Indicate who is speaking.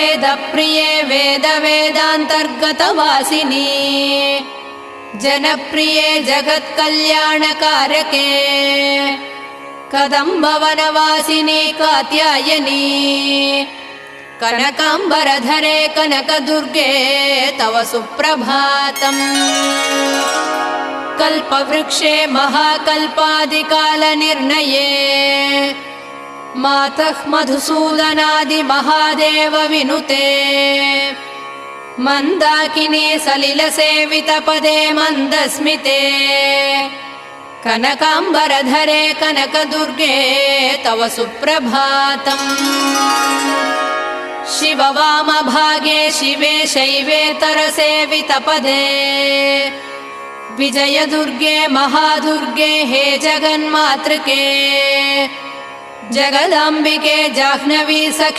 Speaker 1: वेदप्रिये वेदान्तर्गतवासिनी जनप्रिये जगत्कल्याणकारके कदम्बवनवासिनी कात्यायनी कनकाम्बरधरे कनकदुर्गे तव सुप्रभातम्। कल्पवृक्षे महाकल्पादिकालनिर्णये मातः मधुसूदनादि महादेव विनुते मन्दाकिनी सलिलसेवितपदे मन्दस्मिते कनकाम्बरधरे कनकदुर्गे तव सुप्रभातम्। शिववामभागे शिवे शैवेतरसेवितपदे विजयदुर्गे महादुर्गे हे जगन्मातृके जगदाम्बिके जाह्नवी सखी